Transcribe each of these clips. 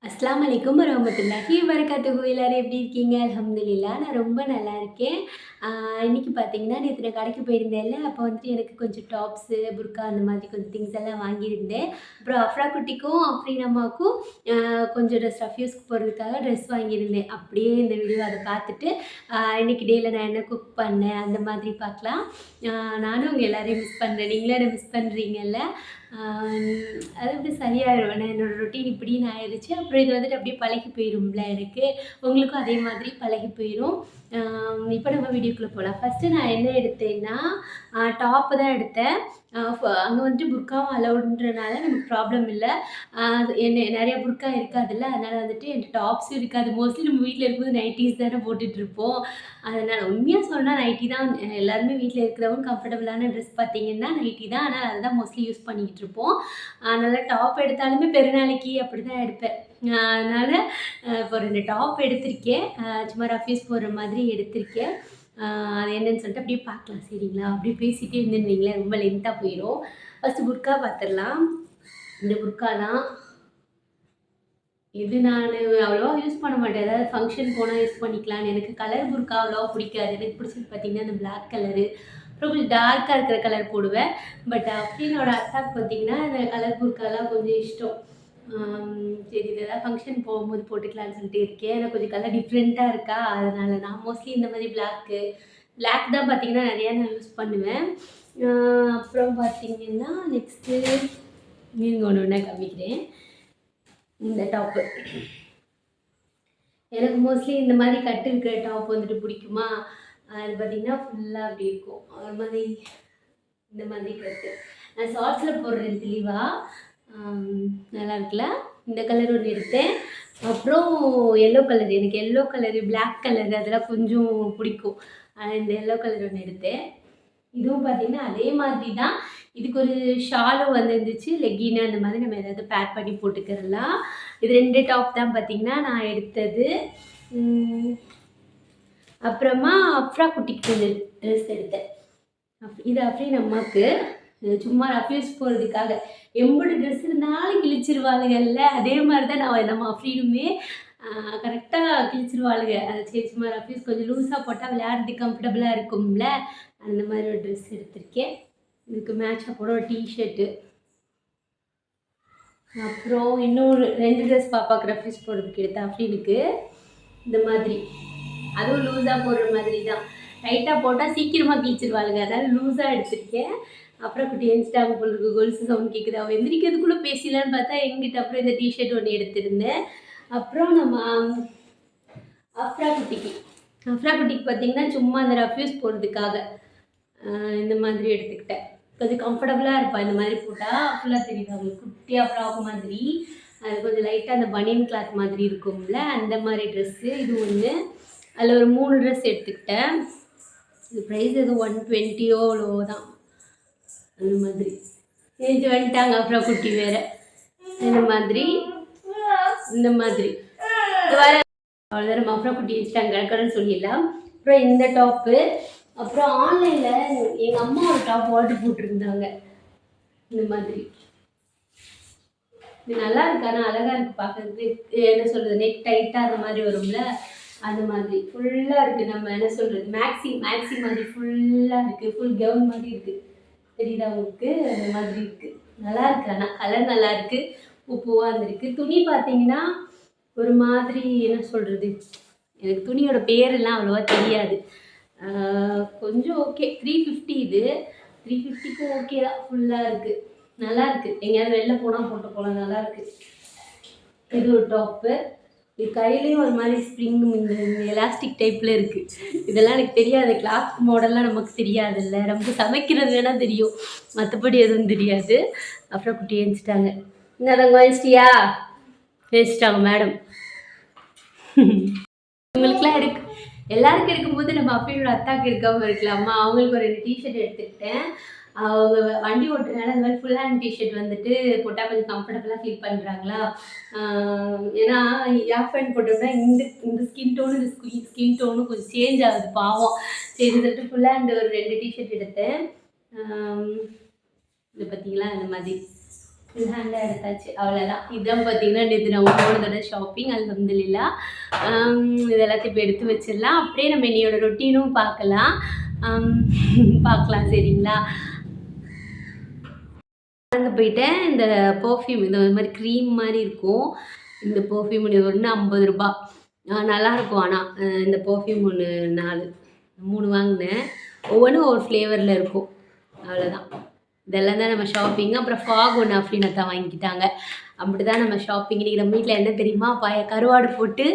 அஸ்ஸலாமு அலைக்கும் வரஹ்மத்துல்லாஹி வபரகாத்துஹு. எல்லாரும் எப்படி இருக்கீங்க? அல்ஹம்துலில்லாஹ். நான் ரொம்ப நல்லா இருக்கேன். இன்னைக்கு பார்த்தீங்கன்னா, நேத்து நான் கடைக்கு போயிருந்தேன்ல, அப்போ வந்துட்டு எனக்கு கொஞ்சம் டாப்ஸு, புர்கா அந்த மாதிரி கொஞ்சம் திங்ஸ் எல்லாம் வாங்கியிருந்தேன். அப்புறம் அஃப்ரா குட்டிக்கும், அஃப்ரீன் அம்மாவுக்கும் கொஞ்சம் ரஃப்யூஸ்க்கு போடுறதுக்காக ட்ரெஸ் வாங்கியிருந்தேன். அப்படியே இந்த வீடியோ அதை பார்த்துட்டு, இன்னைக்கு டேல நான் என்ன குக் பண்ணேன், அந்த மாதிரி பார்க்கலாம். நானும் உங்க எல்லாரையும் மிஸ் பண்ணுறேன். நீங்களும் என்ன மிஸ் பண்ணுறீங்கல்ல? அது அப்படி சரியாயிடும். ஏன்னா என்னோடய ரொட்டீன் இப்படின்னு ஆயிடுச்சு. அப்புறம் இது வந்துட்டு அப்படியே பழகி போயிரும்ல எனக்கு. உங்களுக்கும் அதே மாதிரி பழகி போயிரும். இப்போ நம்ம வீடியோக்குள்ளே போகலாம். ஃபஸ்ட்டு நான் என்ன எடுத்தேன்னா, டாப்பு தான் எடுத்தேன். அங்கே வந்துட்டு புர்காவும் அலவுடுன்றனால நமக்கு ப்ராப்ளம் இல்லை. நிறைய புர்கா இருக்காதுல்ல, அதனால் வந்துட்டு என்கிட்ட டாப்ஸும் இருக்காது. மோஸ்ட்லி நம்ம வீட்டில் இருக்கும்போது நைட்டீஸ் தானே போட்டுட்ருப்போம். அதனால் உண்மையாக சொன்னால் நைட்டி தான். எல்லாருமே வீட்டில் இருக்கிறவங்க கம்ஃபர்டபுளான ட்ரெஸ் பார்த்தீங்கன்னா நைட்டி தான். ஆனால் அதுதான் மோஸ்ட்லி யூஸ் பண்ணிக்கிட்டு இருப்போம். அதனால் டாப் எடுத்தாலுமே பெருநாளைக்கு அப்படி தான் எடுப்பேன். அதனால் இப்போ 2 டாப் எடுத்திருக்கேன். சும்மா ரஃப்யூஸ் போடுற மாதிரி எடுத்திருக்கேன். அது என்னன்னு சொல்லிட்டு அப்படியே பார்க்கலாம் சரிங்களா? அப்படியே பேசிகிட்டே இருந்துருந்தீங்களே ரொம்ப லென்த்தாக போயிடும். ஃபஸ்ட்டு புர்கா பார்த்துடலாம். இந்த புர்கா தான். இது நான் அவ்வளோவா யூஸ் பண்ண மாட்டேன். ஏதாவது ஃபங்க்ஷன் போனால் யூஸ் பண்ணிக்கலான்னு. எனக்கு கலர் புர்கா அவ்வளோவா பிடிக்காது. எனக்கு பிடிச்சது பார்த்திங்கன்னா இந்த பிளாக் கலரு, அப்புறம் கொஞ்சம் டார்க்காக இருக்கிற கலர் போடுவேன். பட் அஃப்ரீனோட அத்தாக்கு பார்த்திங்கன்னா இந்த கலர் புர்காலாம் கொஞ்சம் இஷ்டம். சரி இது ஏதாவது ஃபங்க்ஷன் போகும்போது போட்டுக்கலான்னு சொல்லிட்டு இருக்கேன். எனக்கு கொஞ்சம் கலர் டிஃப்ரெண்ட்டாக இருக்கா, அதனால் நான் மோஸ்ட்லி இந்த மாதிரி பிளாக் தான் பார்த்திங்கன்னா நிறையா நான் யூஸ் பண்ணுவேன். அப்புறம் பார்த்திங்கன்னா நெக்ஸ்ட்டு நீங்கள் ஒன்று ஒன்றா காமிக்கிறேன். இந்த டாப்பு எனக்கு மோஸ்ட்லி இந்த மாதிரி கட்டு இருக்கிற டாப் வந்துட்டு பிடிக்குமா. அது பார்த்திங்கன்னா ஃபுல்லாக அப்படி இருக்கும். ஒரு மாதிரி இந்த மாதிரி கட்டு நான் ஷார்ட்ஸில் போடுறேன் தெளிவாக. நல்லா இருக்குல்ல. இந்த கலர் ஒன்று எடுத்தேன். அப்புறம் எல்லோ கலர், எனக்கு எல்லோ கலரு, பிளாக் கலரு அதெல்லாம் கொஞ்சம் பிடிக்கும். இந்த எல்லோ கலர் ஒன்று எடுத்தேன். இதுவும் பார்த்திங்கன்னா அதே மாதிரி தான். இதுக்கு ஒரு ஷாலும் வந்துருந்துச்சு, லெக்கின்னு அந்த மாதிரி நம்ம ஏதாவது பேக் பண்ணி போட்டுக்கிறலாம். இது 2 டாப் தான் பார்த்திங்கன்னா நான் எடுத்தது. அப்புறமா அஃப்ரா குட்டிக்கு கொஞ்சம் ட்ரெஸ் எடுத்தேன். இது அஃப்ரீன் அம்மாவுக்கு சும்மா ரஃப்யூஸ் போகிறதுக்காக. எம்பது ட்ரெஸ் இருந்தாலும் கிழிச்சிருவாளுகள்ல, அதே மாதிரி தான் நம்ம அஃப்ரீனுமே கரெக்டாக கிழிச்சிருவாளுங்க. அது சரி சும்மா ரஃப்யூஸ் கொஞ்சம் லூஸாக போட்டால் விளையாடுறதுக்கு கம்ஃபர்டபுளாக இருக்கும்ல, அந்த மாதிரி ஒரு ட்ரெஸ் எடுத்திருக்கேன். இதுக்கு மேட்சாக போட ஒரு டிஷர்ட்டு. அப்புறம் இன்னொரு 2 ட்ரெஸ் பாப்பாவுக்கு ரஃப்யூஸ் போடுறதுக்கு எடுத்தேன் அஃப்ரீனுக்கு. இந்த மாதிரி அதுவும் லூஸாக போடுற மாதிரி தான். டைட்டாக போட்டால் சீக்கிரமாக கிழிச்சிருவாளுங்க, அதனால் லூஸாக எடுத்திருக்கேன். அப்புறம் குட்டி எந்திரிச்சிட்டாங்க போல இருக்கு. கொலுசு சவுண்ட் கேட்குது. அவள் எந்திரிக்கிறதுக்குள்ளே பேசிடலான்னு பார்த்தா எங்கிட்ட அப்புறம் இந்த டிஷர்ட் ஒன்று எடுத்திருந்தேன். அப்புறம் நம்ம அஃப்ரா குட்டிக்கு பார்த்திங்கன்னா சும்மா அந்த ரஃப்யூஸ் போடுறதுக்காக இந்த மாதிரி எடுத்துக்கிட்டேன். கொஞ்சம் கம்ஃபர்டபுளாக இருப்பாள் இந்த மாதிரி போட்டால். ஃபுல்லாக தெரியுது அவங்களுக்கு குட்டியாக ஃப்ராக் மாதிரி. அது கொஞ்சம் லைட்டாக அந்த பனியன் கிளாத் மாதிரி இருக்கும்ல, அந்த மாதிரி ட்ரெஸ்ஸு இது ஒன்று. அதில் ஒரு 3 ட்ரெஸ் எடுத்துக்கிட்டேன். இது ப்ரைஸ் எதுவும் 120 அவ்வளோ தான். அந்த மாதிரி ஏஞ்சி வந்துட்டாங்க அப்புறம் குட்டி வேறு. இந்த மாதிரி இது வர அவ்வளோதான். நம்ம அப்புறம் குட்டி வச்சுட்டாங்க கிடக்கணும்னு சொல்லிடலாம். அப்புறம் இந்த டாப்பு. அப்புறம் ஆன்லைனில் எங்கள் அம்மா ஒரு டாப் ஆர்டர் போட்டிருந்தாங்க. இந்த மாதிரி இது நல்லா இருக்கு, ஆனால் அழகாக இருக்குது பார்க்குறதுக்கு. என்ன சொல்கிறது, நெக் டைட்டாக அந்த மாதிரி வரும்ல, அந்த மாதிரி ஃபுல்லாக இருக்குது. நம்ம என்ன சொல்கிறது, மேக்ஸி மாதிரி ஃபுல்லாக இருக்குது. ஃபுல் கவுன் மாதிரி இருக்குது. தெரியுதா உங்களுக்கு? அந்த மாதிரி இருக்குது. நல்லா இருக்குது. ஆனால் கலர் நல்லா இருக்குது. பூவாக இருந்திருக்கு. துணி பார்த்தீங்கன்னா ஒரு மாதிரி என்ன சொல்கிறது, எனக்கு துணியோட பேரெல்லாம் அவ்வளோவா தெரியாது. கொஞ்சம் ஓகே. 350 இது. 350க்கு ஓகே தான். ஃபுல்லாக இருக்குது, நல்லா இருக்குது. எங்கேயாவது வெளில போனால் போட்டு போகலாம், நல்லாயிருக்கு. இது ஒரு டாப்பு. இது கையிலையும் ஒரு மாதிரி ஸ்ப்ரிங் இந்த எலாஸ்டிக் டைப்பில் இருக்குது. இதெல்லாம் எனக்கு தெரியாது. கிளாத் மாடல்லாம் நமக்கு தெரியாதுல்ல. நமக்கு சமைக்கிறது வேணால் தெரியும், மற்றபடி எதுவும் தெரியாது. அப்புறம் குட்டி எழுந்துட்டாங்க. இன்னும் வாங்கிச்சிட்டியா? எழுந்துட்டாங்க மேடம். உங்களுக்குலாம் எல்லாருக்கும் எடுக்கும்போது நம்ம அஃப்ரீனோட அத்தாக்கு இருக்காமல் இருக்கலாமா. அவங்களுக்கு ஒரு 2 டிஷர்ட் எடுத்துக்கிட்டேன். அவங்க வண்டி ஓட்டுறதுனால இந்த மாதிரி ஃபுல் ஹேண்ட் டிஷர்ட் வந்துட்டு போட்டால் கொஞ்சம் கம்ஃபர்டபுளாக ஃபீல் பண்ணுறாங்களா. ஏன்னா ஏர் ஃபேன் போட்டோம்னா இந்த ஸ்கின் டோனு இந்த ஸ்கின் டோனும் கொஞ்சம் சேஞ்ச் ஆகுது பாவம். சரி சொல்லிட்டு ஃபுல் ஹேண்ட் ஒரு 2 டிஷர்ட் எடுத்தேன். இது பார்த்தீங்களா, இந்த மாதிரி ஃபுல் ஹேண்டாக எடுத்தாச்சு, அவ்வளோதான். இதுதான் பார்த்தீங்கன்னா நேற்று நான் போனதோட ஷாப்பிங். அல்ஹம்துலில்லாஹ். இது எல்லாத்தையும் இப்போ எடுத்து வச்சிடலாம். அப்படியே நம்ம என்னையோட ரொட்டீனும் பார்க்கலாம். பார்க்கலாம் சரிங்களா. நடந்து போயிட்டேன். இந்த பர்ஃப்யூம் இந்த மாதிரி க்ரீம் மாதிரி இருக்கும். இந்த பர்ஃப்யூம் இது ஒன்று 50 ரூபா. நல்லாயிருக்கும். ஆனால் இந்த பர்ஃப்யூம் ஒன்று 3 வாங்கினேன். ஒவ்வொன்றும் ஒரு ஃப்ளேவரில் இருக்கும். அவ்வளோதான். இதெல்லாம் தான் நம்ம ஷாப்பிங். அப்புறம் ஃபாக் ஒன்று அஃப்ரீனத்தா வாங்கிக்கிட்டாங்க. அப்படி தான் நம்ம ஷாப்பிங். இன்றைக்கி நம்ம வீட்டில் என்ன தெரியுமா, கருவாடு போட்டு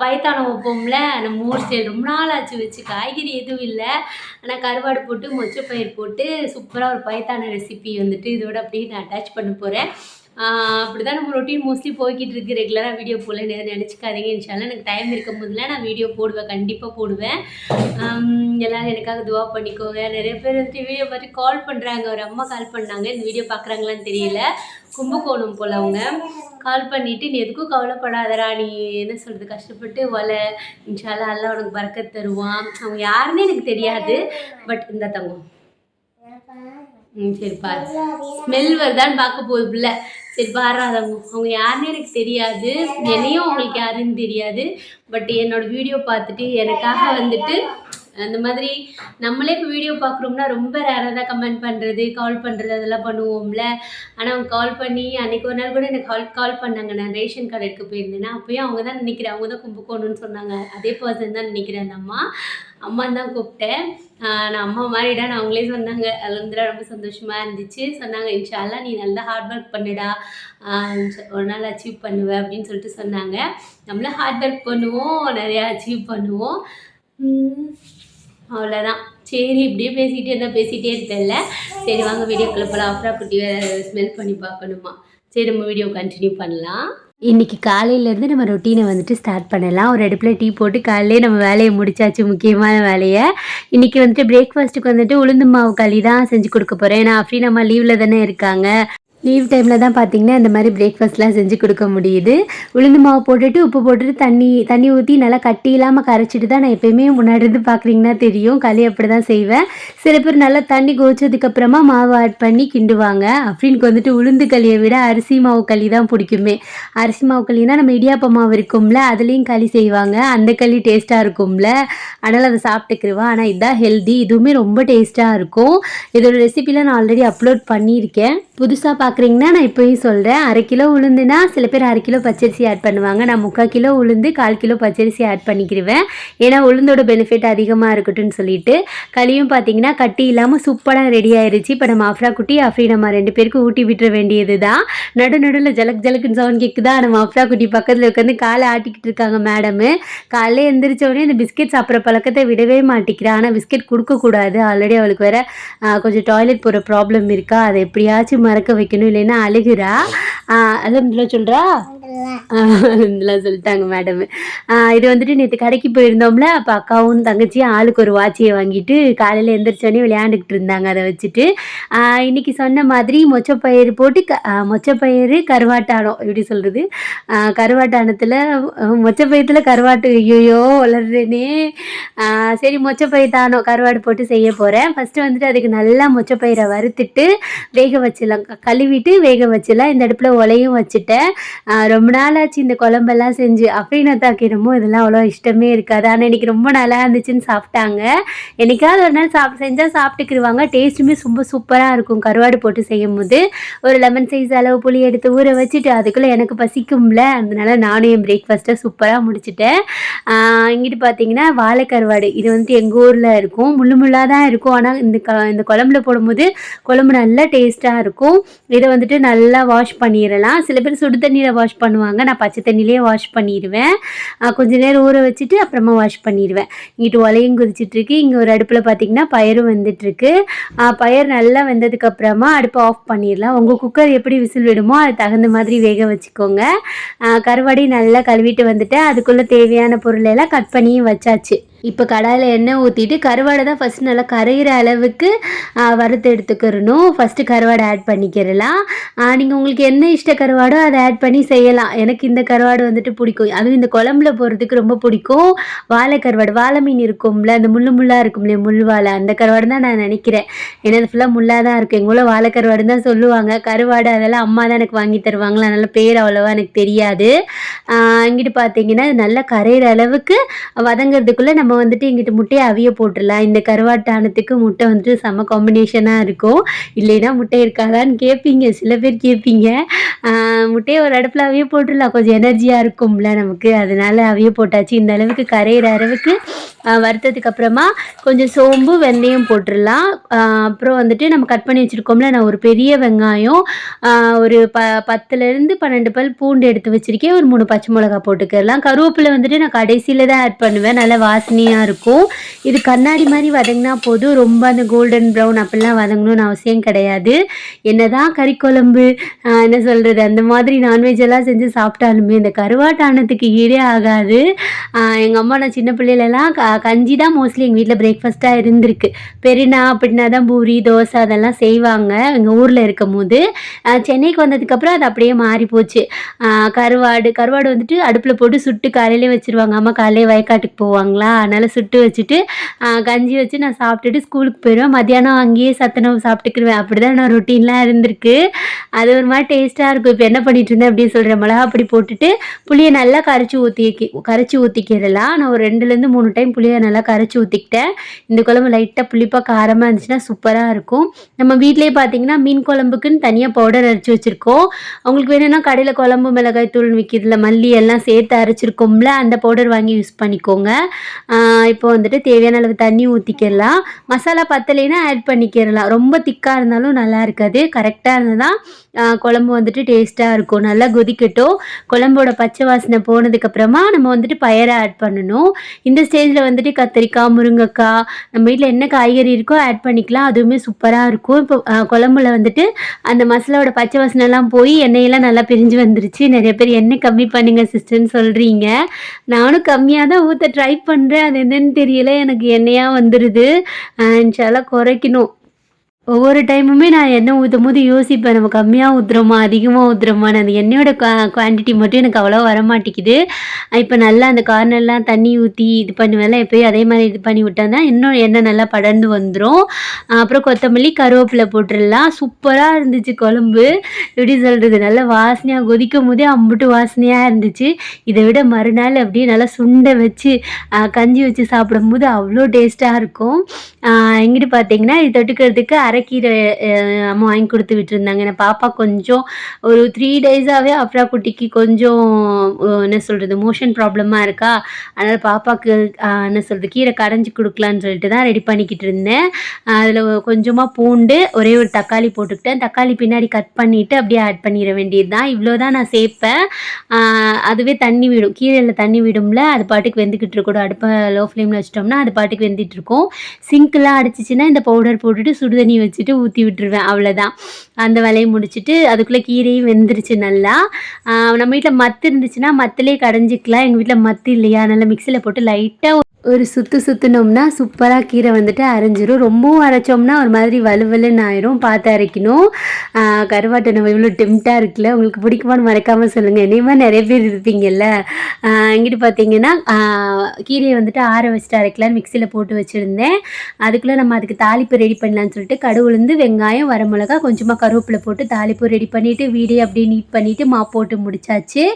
பைத்தானம் வைப்போம்ல, நம்ம ஊர் ஸ்டைல். ரொம்ப நாள் ஆச்சு வச்சு, காய்கறி எதுவும் இல்லை, ஆனால் கருவாடு போட்டு மொச்சப்பயிர் போட்டு சூப்பராக ஒரு பைத்தான ரெசிபி வந்துட்டு இதோட அப்படியே நான் அட்டாச் பண்ண போகிறேன். அப்படி தான் நம்ம ரொட்டீன் மோஸ்ட்லி போய்கிட்டு இருக்குது. ரெகுலராக வீடியோ போடல நினச்சிக்காதீங்க. இன்ஷால்லா எனக்கு டைம் இருக்கும் போதில் நான் வீடியோ போடுவேன், கண்டிப்பாக போடுவேன். எல்லோரும் எனக்காக துவா பண்ணிக்கோங்க. நிறைய பேர் வந்துட்டு வீடியோ பார்த்து கால் பண்ணுறாங்க. ஒரு அம்மா கால் பண்ணாங்க, இந்த வீடியோ பார்க்குறாங்களான்னு தெரியல, கும்பகோணம் போல். அவங்க கால் பண்ணிவிட்டு நீ எதுக்கும் கவலைப்படாதரா, நீ என்ன சொல்கிறது, கஷ்டப்பட்டு இன்ஷால்லா அல்லாஹ் உனக்கு பரக்கத் தருவான். அவங்க யாருன்னு எனக்கு தெரியாது, பட் இந்த தங்கம் சரி பாரு, ஸ்மெல் வருதான்னு பார்க்க போகுது பிள்ளை. சரி பாராதவங்க, அவங்க யாருன்னு எனக்கு தெரியாது, என்னையும் அவங்களுக்கு யாருன்னு தெரியாது. பட் என்னோடய வீடியோ பார்த்துட்டு எனக்காக வந்துட்டு அந்த மாதிரி நம்மளே இப்போ வீடியோ பார்க்குறோம்னா ரொம்ப ரேராக தான் கமெண்ட் பண்ணுறது, கால் பண்ணுறது, அதெல்லாம் பண்ணுவோம்ல. ஆனால் அவங்க கால் பண்ணி அன்றைக்கி ஒரு நாள் கூட எனக்கு கால் பண்ணாங்க. நான் ரேஷன் கடை எடுக்க போயிருந்தேன்னா, அப்போயும் அவங்க தான் நினைக்கிறேன், அவங்க தான் கும்பகோணம்னு சொன்னாங்க. அதே பர்சன் தான் நினைக்கிறேன். அந்த அம்மான்னு தான் கூப்பிட்டேன். நான் அம்மா மாதிரிடா நான் அவங்களே சொன்னாங்க. அல்ஹம்துலில்லாஹ் ரொம்ப சந்தோஷமாக இருந்துச்சு. சொன்னாங்க இன்ஷால்லா நீ நல்லா ஹார்ட் ஒர்க் பண்ணுடா, ஒரு நாள் அச்சீவ் பண்ணுவேன் அப்படின்னு சொல்லிட்டு சொன்னாங்க. நம்மளும் ஹார்ட் ஒர்க் பண்ணுவோம், நிறையா அச்சீவ் பண்ணுவோம். அவ்வளோதான். சரி, இப்படியே பேசிகிட்டே இருந்தேன்ல. சரி வாங்க வீடியோக்குள்ளே போகலாம். அஃப்ரா குட்டியை ஸ்மெல் பண்ணி பார்க்கணுமா. சரி நம்ம வீடியோ கண்டினியூ பண்ணலாம். இன்றைக்கி காலையிலேருந்து நம்ம ரொட்டீனை வந்துட்டு ஸ்டார்ட் பண்ணலாம். ஒரு அடுப்பில் டீ போட்டு காலையிலே நம்ம வேலையை முடிச்சாச்சு, முக்கியமான வேலையை. இன்றைக்கி வந்துட்டு பிரேக்ஃபாஸ்ட்டுக்கு வந்துட்டு உளுந்து மாவு களி தான் செஞ்சு கொடுக்க போகிறேன். ஏன்னா அஃப்ரீன் அம்மா லீவில் தானே இருக்காங்க. லீவ் டைமில் தான் பார்த்திங்கன்னா இந்த மாதிரி பிரேக்ஃபாஸ்ட்லாம் செஞ்சு கொடுக்க முடியுது. உளுந்து மாவு போட்டுட்டு உப்பு போட்டுட்டு தண்ணி ஊற்றி நல்லா கட்டி இல்லாமல் கரைச்சிட்டு தான் நான் எப்போயுமே முன்னாடி இருந்து பார்க்குறீங்கன்னா தெரியும், களி அப்படி தான் செய்வேன். சில பேர் நல்லா தண்ணி கோச்சதுக்கப்புறமா மாவு ஆட் பண்ணி கிண்டுவாங்க. அஃப்ரீனுக்கு வந்துட்டு உளுந்து களியை விட அரிசி மாவு களி தான் பிடிக்குமே. அரிசி மாவு களினா நம்ம இடியாப்ப மாவு இருக்கும்ல, அதுலேயும் களி செய்வாங்க. அந்த களி டேஸ்ட்டாக இருக்கும்ல, அதனால் அதை சாப்பிட்டுக்குருவேன். ஆனால் இதுதான் ஹெல்தி, இதுவுமே ரொம்ப டேஸ்ட்டாக இருக்கும். இதோட ரெசிபிலாம் நான் ஆல்ரெடி அப்லோட் பண்ணியிருக்கேன். புதுசாக பார்க்குறீங்கன்னா நான் இப்போயும் சொல்கிறேன். 1/2 கிலோ உளுந்துனா சில பேர் 1/2 கிலோ பச்சரிசி ஆட் பண்ணுவாங்க. நான் 3/4 கிலோ உளுந்து 1/4 கிலோ பச்சரிசி ஆட் பண்ணிக்கிடுவேன். ஏன்னா உளுந்தோட பெனிஃபிட் அதிகமாக இருக்கட்டும்னு சொல்லிட்டு. களியும் பார்த்தீங்கன்னா கட்டி இல்லாமல் சூப்பராக ரெடி ஆயிடுச்சு. இப்போ நம்ம அஃப்ரா குட்டி அஃப்ரீன் நம்ம 2 பேருக்கும் ஊட்டி விட்டுற வேண்டியது தான். நடுவில் ஜலக்குன்னு சவுண்ட் கேட்குதா. நம்ம அஃப்ரா குட்டி பக்கத்தில் உட்காந்து காலை ஆட்டிக்கிட்டு இருக்காங்க மேடமு. காலையில் எழுந்திரிச்சோடனே இந்த பிஸ்கெட் சாப்பிட்ற பழக்கத்தை விடவே மாட்டேங்கிறா. ஆனால் பிஸ்கெட் கொடுக்கக்கூடாது, ஆல்ரெடி அவளுக்கு வேறு கொஞ்சம் டாய்லெட் போகிற ப்ராப்ளம் இருக்கா. அதை எப்படியாச்சும் மறக்க வைக்கணும், இல்லைன்னா அழுகிறா. அல்ஹம்துலில்லாஹ் சொல்கிறா, இதெல்லாம் சொல்லிட்டாங்க மேடம். இது வந்துட்டு நேற்று கடைக்கு போயிருந்தோம்ல, அப்போ அக்காவும் தங்கச்சியும் ஆளுக்கு ஒரு வாட்சியை வாங்கிட்டு காலையில் எந்திரிச்சோடனே விளையாண்டுக்கிட்டு இருந்தாங்க. அதை வச்சுட்டு இன்றைக்கி சொன்ன மாதிரி மொச்சப்பயிறு போட்டு மொச்சப்பயிறு கருவாட்டானம், எப்படி சொல்கிறது, கருவாட்டானத்தில் மொச்சப்பயிரத்தில் கருவாட்டு, ஐயோ வளர்றேனே. சரி மொச்சப்பயிர்தானம் கருவாடு போட்டு செய்ய போகிறேன். ஃபஸ்ட்டு வந்துட்டு அதுக்கு நல்லா மொச்சப்பயிரை வறுத்துட்டு வேக வச்சிடலாம், கழுவிட்டு வேக வச்சிடலாம். இந்த அடுப்பில் உலையும் வச்சுட்டேன். ரொம்ப நாளாச்சு இந்த குழம்பெல்லாம் செஞ்சு. அஃப்ரீனத்தாக்கு என்னமோ இதெல்லாம் அவ்வளோ இஷ்டமே இருக்காது. ஆனால் இன்றைக்கி ரொம்ப நல்லா இருந்துச்சுன்னு சாப்பிட்டாங்க. என்றைக்காவது ஒரு நாள் செஞ்சால் சாப்பிட்டுக்கிடுவாங்க. டேஸ்ட்டுமே ரொம்ப சூப்பராக இருக்கும். கருவாடு போட்டு செய்யும் போது ஒரு லெமன் சைஸ் அளவு புளி எடுத்து ஊற வச்சுட்டு அதுக்குள்ளே எனக்கு பசிக்கும்ல, அதனால நானும் என் பிரேக்ஃபாஸ்ட்டை சூப்பராக முடிச்சுட்டேன். இங்கிட்டு பார்த்தீங்கன்னா வாழைக்கருவாடு, இது வந்துட்டு எங்கள் ஊரில் இருக்கும். முள்ளாக தான் இருக்கும். ஆனால் இந்த குழம்புல போடும்போது குழம்பு நல்லா டேஸ்ட்டாக இருக்கும். இதை வந்துட்டு நல்லா வாஷ் பண்ணிடலாம். சில பேர் சுடு தண்ணியில் வாஷ் பண்ணுவாங்க, நான் பச்சை தண்ணியிலே வாஷ் பண்ணிடுவேன். கொஞ்சம் நேரம் ஊற வச்சுட்டு அப்புறமா வாஷ் பண்ணிடுவேன். இங்கிட்டு உலையும் குதிச்சிட்ருக்கு. இங்கே ஒரு அடுப்பில் பார்த்திங்கன்னா பயரும் வெந்துட்டுருக்கு. பயர் நல்லா வெந்ததுக்கப்புறமா அடுப்பை ஆஃப் பண்ணிடலாம். உங்கள் குக்கர் எப்படி விசில் விடுமோ அது தகுந்த மாதிரி வேக வச்சுக்கோங்க. கருவாடி நல்லா கழுவிட்டு வந்துட்டு அதுக்குள்ளே தேவையான பொருளெல்லாம் கட் பண்ணியும் வச்சாச்சு. இப்போ கடாயில் எண்ணெய் ஊற்றிட்டு கருவாடை தான் ஃபஸ்ட்டு நல்லா கரைகிற அளவுக்கு வறுத்து எடுத்துக்கிறணும். ஃபஸ்ட்டு கருவாடை ஆட் பண்ணிக்கிறலாம். நீங்கள் உங்களுக்கு என்ன இஷ்ட கருவாடோ அதை ஆட் பண்ணி செய்யலாம். எனக்கு இந்த கருவாடு வந்துட்டு பிடிக்கும். அதுவும் இந்த குழம்புல போடுறதுக்கு ரொம்ப பிடிக்கும். வாழை கருவாடு, வாழை மீன் இருக்கும்ல, அந்த முள்ளாக இருக்கும் இல்லையா, முள் வாழை, அந்த கருவாடு தான் நான் நினைக்கிறேன். ஏன்னா அது ஃபுல்லாக முள்ளாக தான் இருக்கும். எங்கள் ஊரில் வாழை கருவாடுன்னு தான் சொல்லுவாங்க. கருவாடு அதெல்லாம் அம்மா தான் எனக்கு வாங்கி தருவாங்களா, அதனால் பேர் அவ்வளோவா எனக்கு தெரியாது. இங்கிட்டு பார்த்தீங்கன்னா நல்லா கரையிற அளவுக்கு வதங்கிறதுக்குள்ளே நம்ம வந்துட்டு இங்கிட்டு முட்டையை அவிய போட்டுடலாம். இந்த கருவாட்டானத்துக்கு முட்டை வந்துட்டு செம்ம காம்பினேஷனாக இருக்கும். இல்லைன்னா முட்டை இருக்காதான்னு கேட்பீங்க, சில பேர் கேட்பீங்க. முட்டையை ஒரு அடுப்பில் அவிய போட்டுடலாம், கொஞ்சம் எனர்ஜியாக இருக்கும்ல நமக்கு, அதனால அவிய போட்டாச்சு. இந்த அளவுக்கு கரையிற அளவுக்கு வறுத்ததுக்கு அப்புறமா கொஞ்சம் சோம்பு வெந்தயம் போட்டுடலாம். அப்புறம் வந்துட்டு நம்ம கட் பண்ணி வச்சுருக்கோம்ல, நான் ஒரு பெரிய வெங்காயம், ஒரு 10லேருந்து 12 பல் பூண்டு எடுத்து வச்சுருக்கேன், ஒரு 3 பச்சை மிளகா போட்டுக்கலாம். கருவேப்பிலை வந்துட்டு நான் கடைசியில் தான் ஆட் பண்ணுவேன், நல்லா வாசனையாக இருக்கும். இது கண்ணாடி மாதிரி வதங்கினா போதும், ரொம்ப அந்த கோல்டன் ப்ரௌன் அப்படிலாம் வதங்கணும்னு அவசியம் கிடையாது. என்னதான் கறி குழம்பு என்ன சொல்கிறது, அந்த மாதிரி நான்வெஜ் எல்லாம் செஞ்சு சாப்பிட்டாலுமே இந்த கருவாட்டானத்துக்கு ஈடே ஆகாது. எங்கள் அம்மா நான் சின்ன பிள்ளையிலலாம் கஞ்சி தான் மோஸ்ட்லி எங்கள் வீட்டில் பிரேக்ஃபாஸ்ட்டாக இருந்திருக்கு. பெருனா அப்படின்னா தான் பூரி தோசை அதெல்லாம் செய்வாங்க எங்கள் ஊரில் இருக்கும் போது. சென்னைக்கு வந்ததுக்கப்புறம் அது அப்படியே மாறி போச்சு. கருவாடு வந்துட்டு அடுப்பில் போட்டு சுட்டு காலையிலே வச்சுருவாங்க. அம்மா காலையிலே வயக்காட்டுக்கு போவாங்களா, அதனால் சுட்டு வச்சுட்டு கஞ்சி வச்சு நான் சாப்பிட்டுட்டு ஸ்கூலுக்கு போயிடுவேன். மத்தியானம் அங்கேயே சத்துணவு சாப்பிட்டுக்கிடுவேன். அப்படி தான் நான் ரொட்டீன்லாம் இருந்திருக்கு. அது ஒரு மாதிரி டேஸ்ட்டாக இருக்கும். இப்போ என்ன பண்ணிட்டு இருந்தேன் அப்படின்னு சொல்கிறேன், மிளகா பொடி போட்டுட்டு புளியை நல்லா கரைச்சி ஊற்றிக்கிறலாம். நான் ஒரு 2லேருந்து 3 டைம் புளியை நல்லா கரைச்சி ஊற்றிக்கிட்டேன். இந்த குழம்பு லைட்டாக புளிப்பாக காரமாக இருந்துச்சுன்னா சூப்பராக இருக்கும். நம்ம வீட்டிலேயே பார்த்தீங்கன்னா மீன் குழம்புக்குன்னு தனியாக பவுடர் அரைச்சி வச்சுருக்கோம். அவங்களுக்கு வேணும்னா கடையில் குழம்பு மிளகாய் தூள் விற்கிறதுல மல்லி எல்லாம் சேர்த்து அரைச்சிருக்கோம்ல, அந்த பவுடர் வாங்கி யூஸ் பண்ணிக்கோங்க. இப்போ வந்துட்டு தேவையான அளவு தண்ணி ஊற்றிக்கலாம். மசாலா பத்தலைன்னா ஆட் பண்ணிக்கிறலாம். ரொம்ப திக்காக இருந்தாலும் நல்லா இருக்காது, கரெக்டாக இருந்தால் தான் குழம்பு வந்துட்டு டேஸ்ட்டாக இருக்கும். நல்லா கொதிக்கட்டும். குழம்போட பச்சை வாசனை போனதுக்கப்புறமா நம்ம வந்துட்டு பயரை ஆட் பண்ணணும். இந்த ஸ்டேஜில் வந்துட்டு கத்திரிக்காய், முருங்கைக்காய், நம்ம வீட்டில் என்ன காய்கறி இருக்கோ ஆட் பண்ணிக்கலாம். அதுவுமே சூப்பராக இருக்கும். இப்போ குழம்புல வந்துட்டு அந்த மசாலாவோட பச்சை வாசனைலாம் போய் எண்ணெயெல்லாம் நல்லா பிரிஞ்சு வந்துருச்சு. நிறைய பேர் எண்ணெய் கம்மி பண்ணுங்க சிஸ்டர்னு சொல்கிறீங்க. நானும் கம்மியாக தான் ஊற்ற ட்ரை பண்ணுறேன். அது என்னன்னு தெரியல, எனக்கு எண்ணெயாக வந்துடுது. இன்ஷால்லா குறைக்கணும். ஒவ்வொரு டைமுமே நான் எண்ணெய் ஊற்றும் போது யோசிப்பேன், நம்ம கம்மியாக ஊற்றுறோமா அதிகமாக ஊற்றுறோமான்னு. அந்த எண்ணெயோட குவான்டிட்டி மட்டும் எனக்கு அவ்வளோ வரமாட்டேங்குது. இப்போ நல்லா அந்த கார்னர்லாம் தண்ணி ஊற்றி இது பண்ணுவேன்ல, எப்போயும் அதே மாதிரி இது பண்ணி விட்டோன்னா இன்னும் எண்ணெய் நல்லா படர்ந்து வந்துடும். அப்புறம் கொத்தமல்லி கருவேப்பிலை போட்டுடலாம். சூப்பராக இருந்துச்சு குழம்பு. எப்படி சொல்கிறது, நல்லா வாசனையாக கொதிக்கும் போதே அம்புட்டு வாசனையாக இருந்துச்சு. இதை விட மறுநாள் அப்படியே நல்லா சுண்டை வச்சு கஞ்சி வச்சு சாப்பிடும்போது அவ்வளோ டேஸ்ட்டாக இருக்கும். எங்கிட்டு பார்த்தீங்கன்னா இது தொட்டுக்கிறதுக்கு அரைக்கீரை அம்மா வாங்கி கொடுத்து விட்டுருந்தாங்க. ஏன்னா பாப்பா கொஞ்சம் ஒரு 3 டேஸாகவே அஃப்ரா குட்டிக்கு கொஞ்சம் என்ன சொல்கிறது மோஷன் ப்ராப்ளமாக இருக்கா, அதனால் பாப்பாவுக்கு என்ன சொல்கிறது கீரை கடைஞ்சி கொடுக்கலான்னு சொல்லிட்டு தான் ரெடி பண்ணிக்கிட்டு இருந்தேன். அதில் கொஞ்சமாக பூண்டு, ஒரே ஒரு தக்காளி போட்டுக்கிட்டேன். தக்காளி பின்னாடி கட் பண்ணிவிட்டு அப்படியே ஆட் பண்ணிட வேண்டியது தான். இவ்வளோ தான் நான் சேர்ப்பேன். அதுவே தண்ணி விடும், கீரையில் தண்ணி விடும்ல, அது பாட்டுக்கு வெந்துக்கிட்டு இருக்கணும். அடுப்பை லோ ஃப்ளேமில் வச்சிட்டோம்னா அது பாட்டுக்கு வெந்துட்டு இருக்கும். சிங்க்கெலாம் அடிச்சிச்சின்னா இந்த பவுடர் போட்டுட்டு சுடுதண்ணி வச்சுட்டு ஊற்றி விட்டுருவேன், அவ்வளோதான். அந்த வேலையை முடிச்சுட்டு அதுக்குள்ளே கீரையும் வெந்துருச்சு நல்லா. நம்ம வீட்டில் மத்து இருந்துச்சுன்னா மத்திலே கடைஞ்சிக்கலாம். எங்கள் வீட்டில் மத்து இல்லையா, அதனால் மிக்சியில் போட்டு லைட்டாக ஒரு சுற்றினோம்னா சூப்பராக கீரை வந்துட்டு அரைஞ்சிரும். ரொம்பவும் அரைச்சோம்னா ஒரு மாதிரி வலுவலுன்னு ஆயிரும், பார்த்து அரைக்கணும். கருவாட்டை நம்ம இவ்வளோ டெம்ட்டாக இருக்குல்ல, உங்களுக்கு பிடிக்குமான்னு மறக்காமல் சொல்லுங்கள். என்னையுமா நிறைய பேர் இருப்பீங்கல்ல. இங்கிட்டு பார்த்தீங்கன்னா கீரையை வந்துட்டு ஆற வச்சுட்டு அரைக்கலான்னு மிக்சியில் போட்டு வச்சுருந்தேன். அதுக்குள்ளே நம்ம அதுக்கு தாளிப்பு ரெடி பண்ணலான்னு சொல்லிட்டு கடுகு உளுந்து வெங்காயம் வரமிளகா கொஞ்சமாக கருவேப்பிலை போட்டு தாளிப்பு ரெடி பண்ணிவிட்டு வீடியோ அப்படியே நீட் பண்ணிவிட்டு போட்டு முடிச்சாச்சு.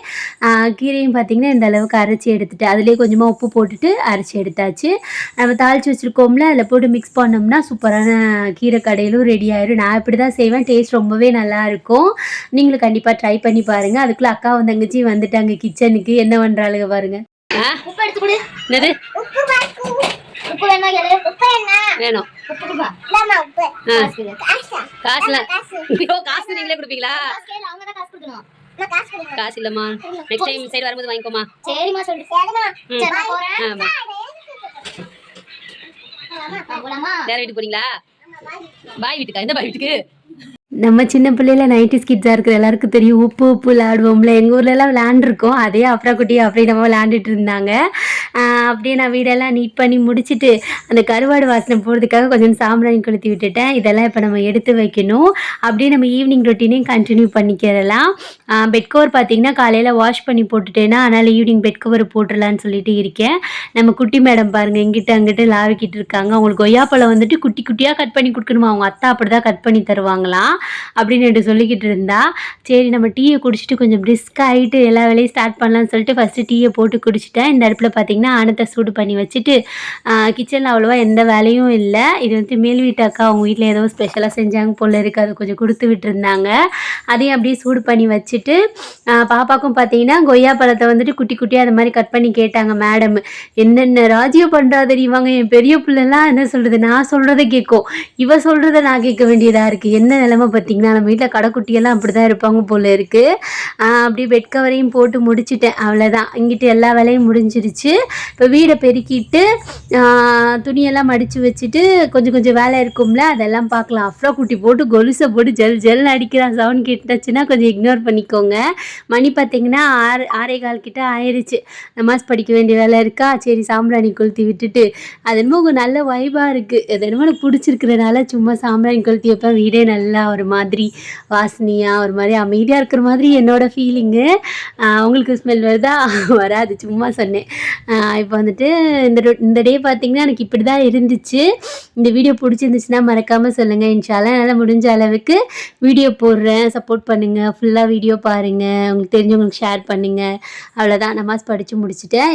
கீரையும் பார்த்திங்கன்னா இந்த அளவுக்கு அரைச்சி எடுத்துட்டு அதிலே கொஞ்சமாக உப்பு போட்டுட்டு அரைச்சி எடுத்தாச்சு. நம்ம தாளித்து வச்சுருக்கோம்ல, அதில் போட்டு மிக்ஸ் பண்ணோம்னா சூப்பரான கீரை கடையிலும் ரெடி ஆயிடும். நான் இப்படி தான் செய்வேன், டேஸ்ட் ரொம்பவே நல்லாயிருக்கும். நீங்களும் கண்டிப்பாக ட்ரை பண்ணி பாருங்கள். அதுக்குள்ளே அக்காவும் தங்கச்சி வந்துட்டாங்க கிச்சனுக்கு. என்ன பண்ணுறாளுங்க பாருங்கள். என்னது வேணும் காசு நீங்களே கொடுப்பீங்களா? காசு இல்லம்மா, நெக்ஸ்ட் டைம் சைடு வரும்போது வாங்கிக்கோமா. சரிம்மா சொல்லிட்டு வேற வீட்டுக்கு போறீங்களா? பாய் வீட்டுக்கா? எந்த பாய் வீட்டுக்கு? நம்ம சின்ன பிள்ளையில 90s கிட்ஸாக இருக்கிற எல்லாருக்கும் தெரியும். உப்பு உப்பு விளையாடுவோம்ல. எங்கள் ஊர்லலாம் விளையாண்டுருக்கோம். அதே அஃப்ரா குட்டி நம்ம விளையாண்டுட்டு இருந்தாங்க. அப்படியே நான் வீடெல்லாம் நீட் பண்ணி முடிச்சுட்டு, அந்த கருவாடு வாசனை போகிறதுக்காக கொஞ்சம் சாம்பிராணி கொளுத்தி விட்டுட்டேன். இதெல்லாம் இப்போ நம்ம எடுத்து வைக்கணும். அப்படியே நம்ம ஈவினிங் ரொட்டீனையும் கன்டினியூ பண்ணிக்கிறலாம். பெட் கவர் பார்த்தீங்கன்னா, காலையில வாஷ் பண்ணி போட்டுட்டேன்னா, அதனால் ஈவினிங் பெட் கவர் போட்டுடலான்னு சொல்லிட்டு இருக்கேன். நம்ம குட்டி மேடம் பாருங்க, இங்கிட்டு அங்கிட்டு லாவிக்கிட்டு இருக்காங்க. அவங்களுக்கு கொய்யாப்பழம் வந்துட்டு குட்டி குட்டியாக கட் பண்ணி கொடுக்கணுமா, அவங்க அத்தா அப்படி தான் கட் பண்ணி தருவாங்களாம் அப்படின்னு சொல்லிக்கிட்டு இருந்தா. சரி நம்ம டீயை குடிச்சிட்டு கொஞ்சம் பிரிஸ்க் ஆகிட்டு எல்லா வேலையும் ஸ்டார்ட் பண்ணலான்னு சொல்லிட்டு ஃபஸ்ட்டு டீயை போட்டு குடிச்சிட்டேன். இந்த அடுப்பில் பார்த்தீங்கன்னா ஆனத்தை சூடு பண்ணி வச்சுட்டு கிச்சனில் அவ்வளோவா எந்த வேலையும் இல்லை. இது வந்து மேல் வீட்டு அக்கா அவங்க வீட்டில் ஏதோ ஸ்பெஷலாக செஞ்சாங்க போல் இருக்குது, அதை கொஞ்சம் கொடுத்து விட்டுருந்தாங்க. அதையும் அப்படியே சூடு பண்ணி வச்சுட்டு பாப்பாக்கும் பார்த்தீங்கன்னா கொய்யா பழத்தை வந்துட்டு குட்டி குட்டியாக அந்த மாதிரி கட் பண்ணி கேட்டாங்க மேடம். என்னென்ன ராஜ்யம் பண்ணுறா தெரியுவாங்க, என் பெரிய பிள்ளைலாம் என்ன சொல்கிறது, நான் சொல்கிறத கேட்கும், இவ சொல்கிறத நான் கேட்க வேண்டியதாக இருக்குது. என்ன நிலமை பார்த்தீங்கன்னா, நம்ம வீட்டில் கடைக்குட்டியெல்லாம் அப்படி தான் இருப்பாங்க போல் இருக்குது. அப்படியே பெட் கவரையும் போட்டு முடிச்சிட்டேன். அவ்வளோதான், இங்கிட்டு எல்லா வேலையும் முடிஞ்சிருச்சு. இப்போ வீடை பெருக்கிட்டு துணியெல்லாம் மடித்து வச்சுட்டு கொஞ்சம் கொஞ்சம் வேலை இருக்கும்ல, அதெல்லாம் பார்க்கலாம். அஃப்ரா குட்டி போட்டு கொலுசை போட்டு ஜல் ஜல் அடிக்கிறான். சவுண்ட் கேட்டுச்சுன்னா கொஞ்சம் இக்னோர் பண்ணிக்கோங்க. மணி பார்த்தீங்கன்னா 6:15 கிட்ட ஆயிடுச்சு. நமாஸ் படிக்க வேண்டிய வேலை இருக்கா, சரி சாம்பிராணி கொளுத்தி விட்டுட்டு அது என்னமோ நல்ல வைபாக இருக்குது. அது என்னமோ எனக்கு பிடிச்சிருக்கிறனால சும்மா சாம்பிராணி கொளுத்தி வைப்பேன். வீடே நல்லா ஒரு மாதிரி வாசனையாக ஒரு மாதிரி அமைதியாக இருக்கிற மாதிரி என்னோடய ஃபீலிங்கு. உங்களுக்கு ஸ்மெல் வருதா? வராது, சும்மா சொன்னேன். இப்போ வந்துட்டு இந்த டே பார்த்திங்கன்னா எனக்கு இப்படி தான் இருந்துச்சு. இந்த வீடியோ பிடிச்சிருந்துச்சுன்னா மறக்காமல் சொல்லுங்கள். இன்ஷால்லா என்னால் முடிஞ்ச அளவுக்கு வீடியோ போடுறேன், சப்போர்ட் பண்ணுங்கள். ஃபுல்லாக வீடியோ பாருங்கள், உங்களுக்கு தெரிஞ்சவங்களுக்கு ஷேர் பண்ணுங்கள். அவ்வளோதான், நமாஸ் படித்து முடிச்சுட்டேன்.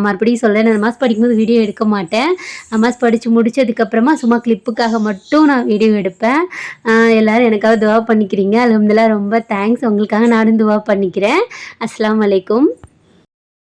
மறுபடியும் சொல்கிறேன், நான் நமாஸ் படிக்கும்போது வீடியோ எடுக்க மாட்டேன். நமாஸ் படித்து முடித்ததுக்கப்புறமா சும்மா கிளிப்புக்காக மட்டும் நான் வீடியோ எடுப்பேன். எல்லோரும் எனக்காக துவா பண்ணிக்கிறீங்க. அல்ஹம்துலில்லாஹ், ரொம்ப தேங்க்ஸ். உங்களுக்காக நானும் துவா பண்ணிக்கிறேன். அஸ்ஸலாமு அலைக்கும்.